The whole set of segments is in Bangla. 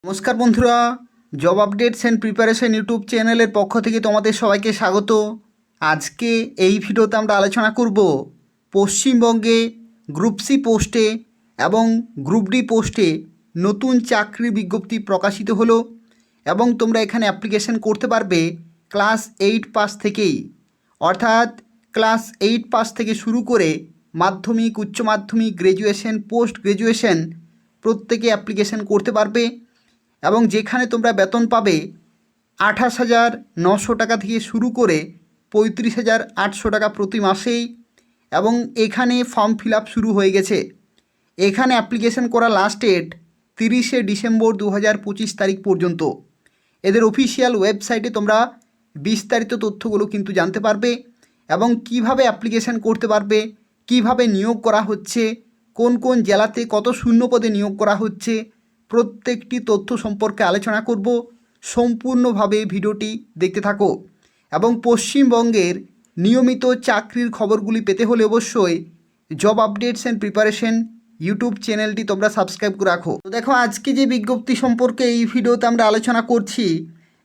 নমস্কার বন্ধুরা, job updates and preparation YouTube চ্যানেলের পক্ষ থেকে তোমাদের সবাইকে স্বাগত। আজকে এই ভিডিওতে আমরা আলোচনা করব পশ্চিমবঙ্গে গ্রুপ সি পোস্টে এবং গ্রুপ ডি পোস্টে নতুন চাকরির বিজ্ঞপ্তি প্রকাশিত হলো এবং তোমরা এখানে অ্যাপ্লিকেশন করতে পারবে ক্লাস 8 পাস থেকেই, অর্থাৎ ক্লাস 8 পাস থেকে শুরু করে মাধ্যমিক, উচ্চ মাধ্যমিক, গ্র্যাজুয়েশন, পোস্ট গ্র্যাজুয়েশন প্রত্যেকে অ্যাপ্লিকেশন করতে পারবে এবং যেখানে তোমরা বেতন পাবে 28,900 টাকা থেকে শুরু করে 35,800 টাকা প্রতি মাসেই। এবং এখানে ফর্ম ফিল আপ শুরু হয়ে গেছে। এখানে অ্যাপ্লিকেশন করা লাস্ট ডেট 30শে ডিসেম্বর 2025 তারিখ পর্যন্ত। এদের অফিসিয়াল ওয়েবসাইটে তোমরা বিস্তারিত তথ্যগুলো কিন্তু জানতে পারবে এবং কিভাবে অ্যাপ্লিকেশন করতে পারবে, কিভাবে নিয়োগ করা হচ্ছে, কোন কোন জেলাতে কত শূন্য পদে নিয়োগ করা হচ্ছে, প্রত্যেকটি তথ্য সম্পর্কে আলোচনা করব। সম্পূর্ণভাবে ভিডিওটি দেখতে থাকো এবং পশ্চিমবঙ্গের নিয়মিত চাকরির খবরগুলি পেতে হলে অবশ্যই job updates and preparation YouTube চ্যানেলটি তোমরা সাবস্ক্রাইব করে রাখো। তো দেখো, আজকে যে বিজ্ঞপ্তি সম্পর্কে এই ভিডিওতে আমরা আলোচনা করছি,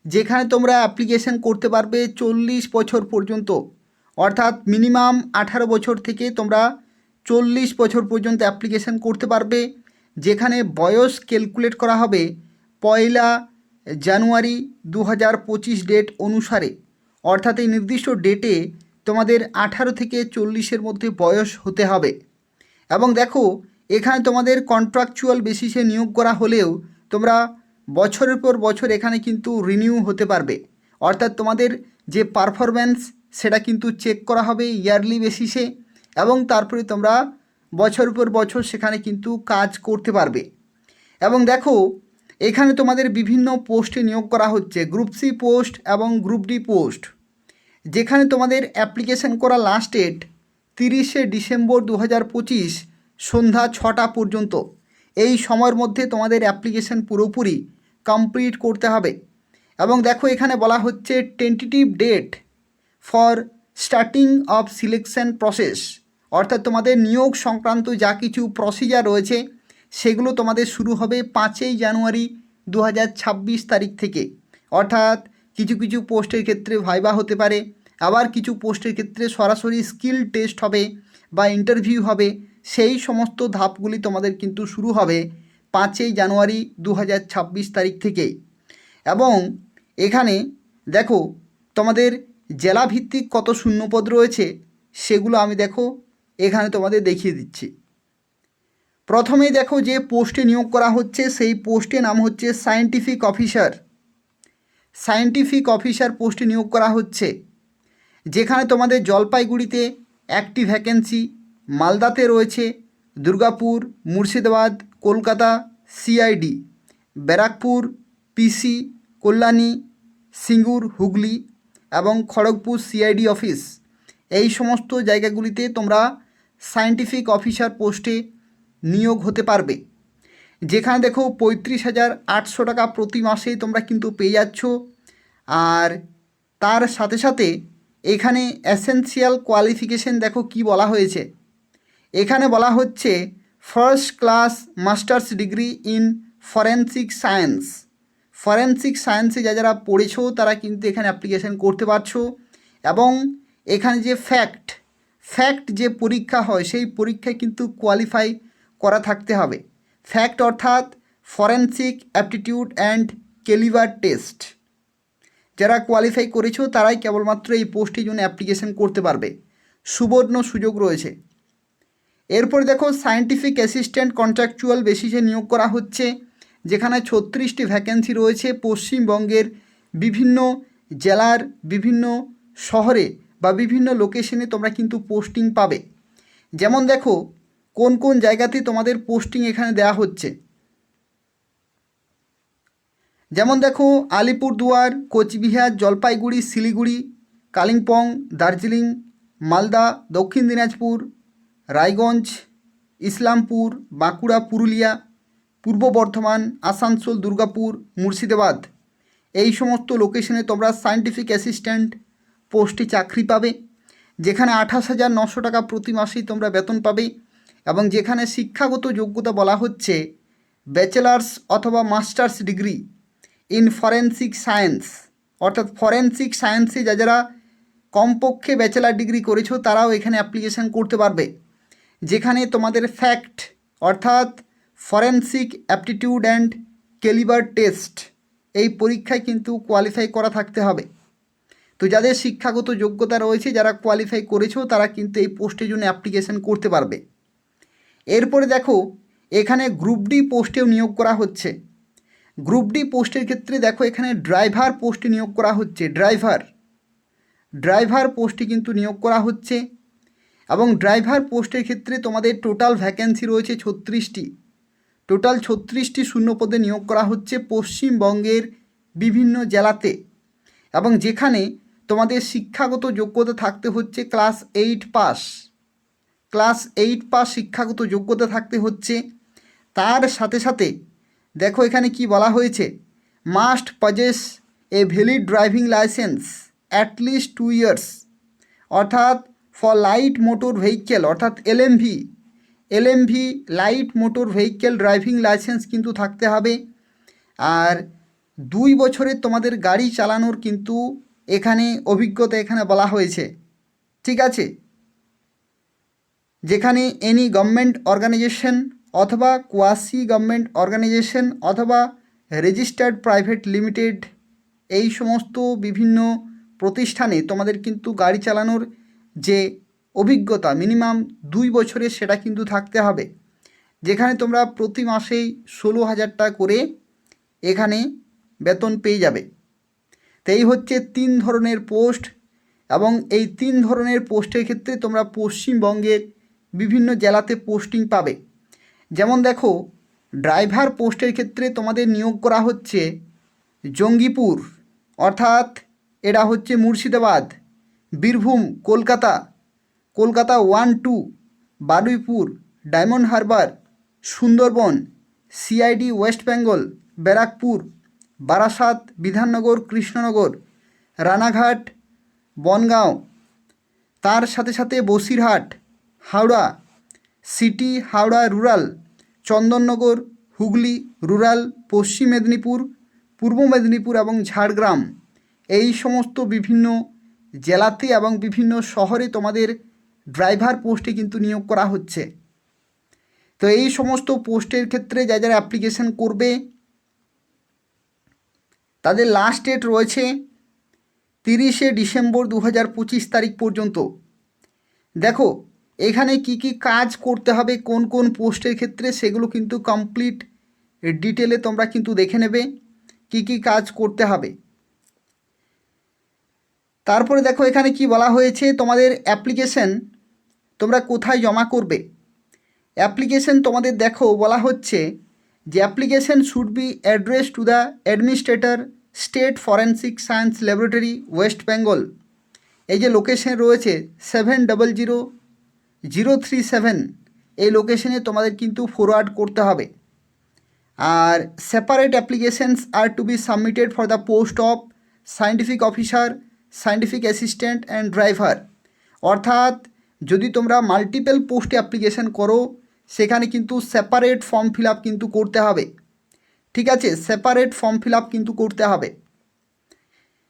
যেখানে তোমরা অ্যাপ্লিকেশন করতে পারবে 40 বছর পর্যন্ত, অর্থাৎ মিনিমাম 18 বছর থেকে তোমরা 40 বছর পর্যন্ত অ্যাপ্লিকেশন করতে পারবে। যেখানে বয়স ক্যালকুলেট করা হবে 1 জানুয়ারি 2025 ডেট অনুসারে, অর্থাৎ এই নির্দিষ্ট ডেটে তোমাদের 18 থেকে 40-এর মধ্যে বয়স হতে হবে। এবং দেখো, এখানে তোমাদের কন্ট্রাকচুয়াল বেসিসে নিয়োগ করা হলেও তোমরা বছরের পর বছর এখানে কিন্তু রিনিউ হতে পারবে, অর্থাৎ তোমাদের যে পারফরম্যান্স সেটা কিন্তু চেক করা হবে ইয়ারলি বেসিসে এবং তারপরে তোমরা বছর পর বছর সেখানে কিন্তু কাজ করতে পারবে। এবং দেখো, এখানে তোমাদের বিভিন্ন পোস্টে নিয়োগ করা হচ্ছে, গ্রুপ সি পোস্ট এবং গ্রুপ ডি পোস্ট, যেখানে তোমাদের অ্যাপ্লিকেশন করা লাস্ট ডেট 30শে ডিসেম্বর 2025 সন্ধ্যা 6টা পর্যন্ত। এই সময়ের মধ্যে তোমাদের অ্যাপ্লিকেশন পুরোপুরি কমপ্লিট করতে হবে। এবং দেখো, এখানে বলা হচ্ছে tentative date for starting of selection process, অর্থাৎ তোমাদের নিয়োগ সংক্রান্ত যা কিছু প্রসিজার রয়েছে সেগুলো তোমাদের শুরু হবে 5 জানুয়ারি 2026 তারিখ থেকে। অর্থাৎ কিছু কিছু পোস্টের ক্ষেত্রে ভাইবা হতে পারে, আবার কিছু পোস্টের ক্ষেত্রে সরাসরি স্কিল টেস্ট হবে বা ইন্টারভিউ হবে। সেই সমস্ত ধাপগুলি তোমাদের কিন্তু শুরু হবে 5 জানুয়ারি 2026 তারিখ থেকেই। এবং এখানে দেখো, তোমাদের জেলাভিত্তিক কত শূন্যপদ রয়েছে সেগুলো আমি দেখো এখানে তোমাদের দেখিয়ে দিচ্ছি। প্রথমেই দেখো, যে পোস্টে নিয়োগ করা হচ্ছে সেই পোস্টের নাম হচ্ছে সায়েন্টিফিক অফিসার। সায়েন্টিফিক অফিসার পোস্টে নিয়োগ করা হচ্ছে, যেখানে তোমাদের জলপাইগুড়িতে একটি ভ্যাকেন্সি, মালদাতে রয়েছে, দুর্গাপুর, মুর্শিদাবাদ, কলকাতা সিআইডি, ব্যারাকপুর পিসি, কল্যাণী, সিঙ্গুর, হুগলি এবং খড়গপুর সিআইডি অফিস, এই সমস্ত জায়গাগুলিতে তোমরা সায়েন্টিফিক অফিসার পোস্টে নিয়োগ হতে পারবে। যেখানে দেখো 35,800 টাকা প্রতি মাসে তোমরা কিন্তু পেয়ে যাচ্ছ। আর তার সাথে সাথে এখানে এসেনশিয়াল কোয়ালিফিকেশন দেখো কি বলা হয়েছে। এখানে বলা হচ্ছে first class masters degree in forensic science. Forensic সায়েন্সে যারা পড়েছো তারা কিন্তু এখানে অ্যাপ্লিকেশন করতে পারছো। এবং এখানে যে ফ্যাক্ট যে পরীক্ষা হয় সেই পরীক্ষায় কিন্তু কোয়ালিফাই করা থাকতে হবে। ফ্যাক্ট অর্থাৎ forensic aptitude and calibre test, যারা কোয়ালিফাই করেছো তারাই কেবলমাত্র এই পোস্টের জন্য অ্যাপ্লিকেশন করতে পারবে। সুবর্ণ সুযোগ রয়েছে। এরপর দেখো, সায়েন্টিফিক অ্যাসিস্ট্যান্ট কন্ট্রাকচুয়াল বেসিসে নিয়োগ করা হচ্ছে, যেখানে 36টি ভ্যাকেন্সি রয়েছে। পশ্চিমবঙ্গের বিভিন্ন জেলার বিভিন্ন শহরে বা বিভিন্ন লোকেশনে তোমরা কিন্তু পোস্টিং পাবে। যেমন দেখো, কোন কোন জায়গাতে তোমাদের পোস্টিং এখানে দেওয়া হচ্ছে। যেমন দেখো, আলিপুরদুয়ার, কোচবিহার, জলপাইগুড়ি, শিলিগুড়ি, কালিম্পং, দার্জিলিং, মালদা, দক্ষিণ দিনাজপুর, রায়গঞ্জ, ইসলামপুর, বাঁকুড়া, পুরুলিয়া, পূর্ব বর্ধমান, আসানসোল, দুর্গাপুর, মুর্শিদাবাদ, এই সমস্ত লোকেশনে তোমরা সায়েন্টিফিক অ্যাসিস্ট্যান্ট পোস্টে চাকরি পাবে। যেখানে 28,900 টাকা প্রতি মাসেই তোমরা বেতন পাবে এবং যেখানে শিক্ষাগত যোগ্যতা বলা হচ্ছে ব্যাচেলার্স অথবা masters degree in forensic science, অর্থাৎ ফরেন্সিক সায়েন্সে যারা কমপক্ষে ব্যাচেলার ডিগ্রি করেছো তারাও এখানে অ্যাপ্লিকেশান করতে পারবে, যেখানে তোমাদের ফ্যাক্ট অর্থাৎ forensic aptitude and calibre test এই পরীক্ষায় কিন্তু কোয়ালিফাই করা থাকতে হবে। তো যাদের শিক্ষাগত যোগ্যতা রয়েছে, যারা কোয়ালিফাই করেছো, তারা কিন্তু এই পোস্টের জন্য অ্যাপ্লিকেশান করতে পারবে। এরপরে দেখো এখানে গ্রুপ ডি পোস্টেও নিয়োগ করা হচ্ছে। গ্রুপ ডি পোস্টের ক্ষেত্রে দেখো এখানে ড্রাইভার পোস্টে নিয়োগ করা হচ্ছে, ড্রাইভার পোস্টে কিন্তু নিয়োগ করা হচ্ছে। এবং ড্রাইভার পোস্টের ক্ষেত্রে তোমাদের টোটাল ভ্যাকেন্সি রয়েছে 36টি, টোটাল 36টি শূন্যপদে নিয়োগ করা হচ্ছে পশ্চিমবঙ্গের বিভিন্ন জেলাতে, এবং যেখানে তোমাদের শিক্ষাগত যোগ্যতা থাকতে হচ্ছে ক্লাস 8 পাস শিক্ষাগত যোগ্যতা থাকতে হচ্ছে। তার সাথে সাথে দেখো এখানে কি বলা হয়েছে, must possess a valid driving licence at least 2 years, অর্থাৎ ফর লাইট মোটর ভেহিকেল অর্থাৎ LMV light motor vehicle driving licence কিন্তু থাকতে হবে। আর 2 বছরের তোমাদের গাড়ি চালানোর কিন্তু এখানে অভিজ্ঞতা এখানে বলা হয়েছে, ঠিক আছে। যেখানে এনি গভর্নমেন্ট অর্গানাইজেশন অথবা কোয়াসি গভর্নমেন্ট অর্গানাইজেশন অথবা রেজিস্টার্ড প্রাইভেট লিমিটেড এই সমস্ত বিভিন্ন প্রতিষ্ঠানে তোমাদের কিন্তু গাড়ি চালানোর যে অভিজ্ঞতা মিনিমাম 2 বছরের সেটা কিন্তু থাকতে হবে, যেখানে তোমরা প্রতি মাসেই 16,000 টাকা করে এখানে বেতন পেয়ে যাবে। তো এই হচ্ছে 3 ধরনের পোস্ট, এবং এই 3 ধরনের পোস্টের ক্ষেত্রে তোমরা পশ্চিমবঙ্গের বিভিন্ন জেলাতে পোস্টিং পাবে। যেমন দেখো ড্রাইভার পোস্টের ক্ষেত্রে তোমাদের নিয়োগ করা হচ্ছে জঙ্গিপুর, অর্থাৎ এটা হচ্ছে Murshidabad, Birbhum, Kolkata 1-2, Baruipur, diamond Harbour, Sundarban, CID West Bengal, Barrackpore, Barasat, Bidhannagar, Krishnanagar, Ranaghat, Bongaon, তার সাথে সাথে Basirhat, Howrah city, Howrah rural, Chandannagar, Hooghly rural, পশ্চিম মেদিনীপুর, পূর্ব মেদিনীপুর এবং ঝাড়গ্রাম এই সমস্ত বিভিন্ন জেলাতে এবং বিভিন্ন শহরে তোমাদের ড্রাইভার পোস্টে কিন্তু নিয়োগ করা হচ্ছে। তো এই সমস্ত পোস্টের ক্ষেত্রে যারা অ্যাপ্লিকেশন করবে তাদের লাস্ট ডেট রয়েছে 30শে ডিসেম্বর 2025 তারিখ পর্যন্ত। দেখো এখানে কি কি কাজ করতে হবে কোন কোন পোস্টের ক্ষেত্রে সেগুলো কিন্তু কমপ্লিট ডিটেলে তোমরা কিন্তু দেখে নেবে কি কি কাজ করতে হবে। তারপরে দেখো এখানে কি বলা হয়েছে, তোমাদের অ্যাপ্লিকেশন তোমরা কোথায় জমা করবে। অ্যাপ্লিকেশন তোমাদের দেখো বলা হচ্ছে যে application should be address to the administrator, state forensic science laboratory, West Bengal. এই যে লোকেশন রয়েছে 700037 এই লোকেশনে তোমাদের কিন্তু ফরওয়ার্ড করতে হবে। আর separate applications are to be submitted for the post of scientific officer, scientific assistant and driver. অর্থাৎ যদি তোমরা মাল্টিপল পোস্টে অ্যাপ্লিকেশন করো সেখানে কিন্তু সেপারেট ফর্ম ফিল আপ কিন্তু করতে হবে, ঠিক আছে, সেপারেট ফর্ম ফিল আপ কিন্তু করতে হবে।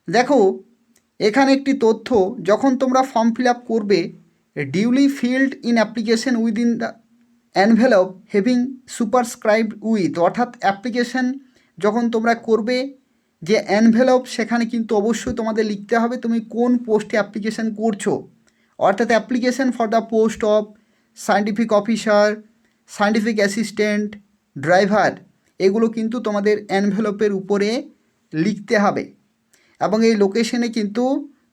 দেখো এখানে একটি তথ্য, যখন তোমরা ফর্ম ফিল আপ করবে duly filled in application within the envelope having superscribed with, অর্থাৎ অ্যাপ্লিকেশন যখন তোমরা করবে যে এনভেলপ সেখানে কিন্তু অবশ্যই তোমাদের লিখতে হবে তুমি কোন পোস্টে অ্যাপ্লিকেশন করছো। অর্থাৎ application for the post of scientific officer, scientific assistant, driver এগুলো কিন্তু তোমাদের এনভেলপের উপরে লিখতে হবে। এবং এই লোকেশনে কিন্তু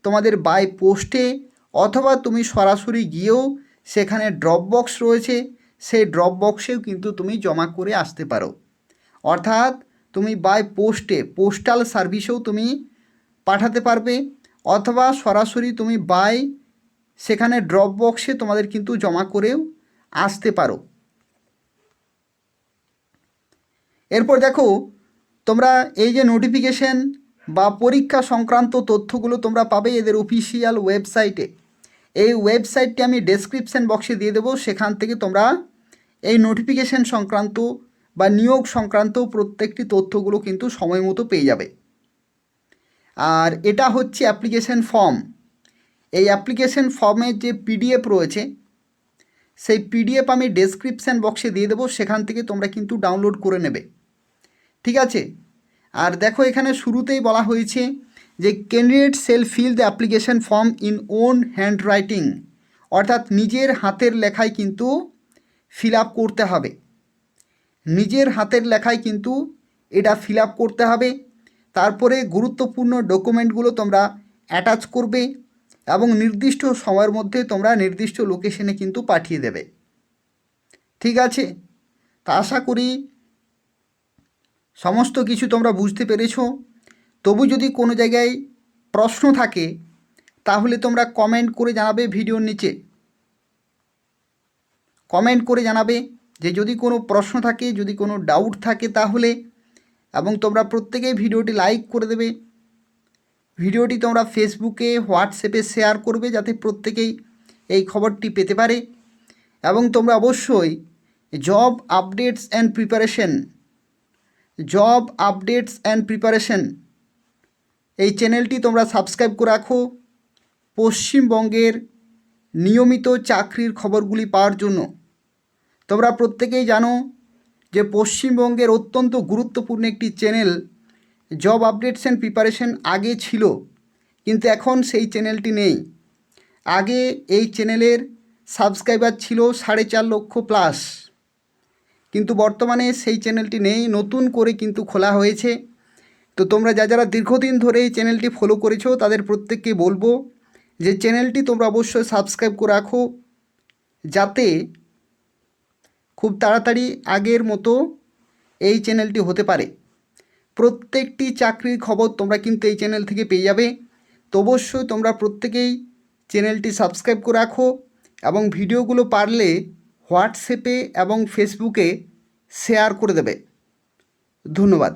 তোমাদের বাই পোস্টে অথবা তুমি সরাসরি গিয়েও সেখানে ড্রপ বক্স রয়েছে সেই ড্রপ বক্সেও কিন্তু তুমি জমা করে আসতে পারো। অর্থাৎ তুমি বাই পোস্টে পোস্টাল সার্ভিসেও তুমি পাঠাতে পারবে, অথবা সরাসরি তুমি বাই সেখানে ড্রপ বক্সে তোমাদের কিন্তু জমা করেও আসতে পারো। এরপর দেখো তোমরা এই যে নোটিফিকেশন বা পরীক্ষা সংক্রান্ত তথ্যগুলো তোমরা পাবে এদের অফিসিয়াল ওয়েবসাইটে। এই ওয়েবসাইটটি আমি ডেসক্রিপশান বক্সে দিয়ে দেবো, সেখান থেকে তোমরা এই নোটিফিকেশন সংক্রান্ত বা নিয়োগ সংক্রান্ত প্রত্যেকটি তথ্যগুলো কিন্তু সময় মতো পেয়ে যাবে। আর এটা হচ্ছে অ্যাপ্লিকেশন ফর্ম। এই অ্যাপ্লিকেশন ফর্মের যে পিডিএফ রয়েছে সেই পিডিএফ আমি ডেসক্রিপশান বক্সে দিয়ে দেবো, সেখান থেকে তোমরা কিন্তু ডাউনলোড করে নেবে। ঠিক আছে। আর দেখো এখানে শুরুতেই বলা হয়েছে যে candidate shall fill the application form in own handwriting, অর্থাৎ নিজের হাতের লেখায় কিন্তু ফিল আপ করতে হবে। নিজের হাতের লেখায় কিন্তু এটা ফিল আপ করতে হবে। তারপরে গুরুত্বপূর্ণ ডকুমেন্টগুলো তোমরা অ্যাটাচ করবে এবং নির্দিষ্ট সময়ের মধ্যে তোমরা নির্দিষ্ট লোকেশনে কিন্তু পাঠিয়ে দেবে। ঠিক আছে। তা আশা করি সমস্ত কিছু তোমরা বুঝতে পেরেছো। তবু যদি কোনো জায়গায় প্রশ্ন থাকে তাহলে তোমরা কমেন্ট করে জানাবে, ভিডিওর নিচে কমেন্ট করে জানাবে যে যদি কোনো প্রশ্ন থাকে, যদি কোনো ডাউট থাকে তাহলে। এবং তোমরা প্রত্যেকেই ভিডিওটি লাইক করে দেবে। ভিডিওটি তোমরা ফেসবুকে, হোয়াটসঅ্যাপে শেয়ার করবে যাতে প্রত্যেকেই এই খবরটি পেতে পারে। এবং তোমরা অবশ্যই জব আপডেটস অ্যান্ড প্রিপারেশন এই চ্যানেলটি তোমরা সাবস্ক্রাইব করে রাখো পশ্চিমবঙ্গের নিয়মিত চাকরির খবরগুলি পাওয়ার জন্য। তোমরা প্রত্যেকেই জানো যে পশ্চিমবঙ্গের অত্যন্ত গুরুত্বপূর্ণ একটি channel job updates and preparation আগে ছিল, কিন্তু এখন সেই চ্যানেলটি নেই। আগে এই চ্যানেলের সাবস্ক্রাইবার ছিল 4.5 লক্ষ প্লাস, কিন্তু বর্তমানে সেই চ্যানেলটি নেই, নতুন করে কিন্তু খোলা হয়েছে। তো তোমরা যারা দীর্ঘদিন ধরে এই চ্যানেলটি ফলো করেছো তাদের প্রত্যেককে বলবো যে চ্যানেলটি তোমরা অবশ্যই সাবস্ক্রাইব করে রাখো, যাতে খুব তাড়াতাড়ি আগের মতো এই চ্যানেলটি হতে পারে। প্রত্যেকটি চাকরির খবর তোমরা কিন্তু এই চ্যানেল থেকে পেয়ে যাবে। তো অবশ্যই তোমরা প্রত্যেকেই চ্যানেলটি সাবস্ক্রাইব করে রাখো এবং ভিডিওগুলো পারলে হোয়াটসঅ্যাপে এবং ফেসবুকে শেয়ার করে দেবে। ধন্যবাদ।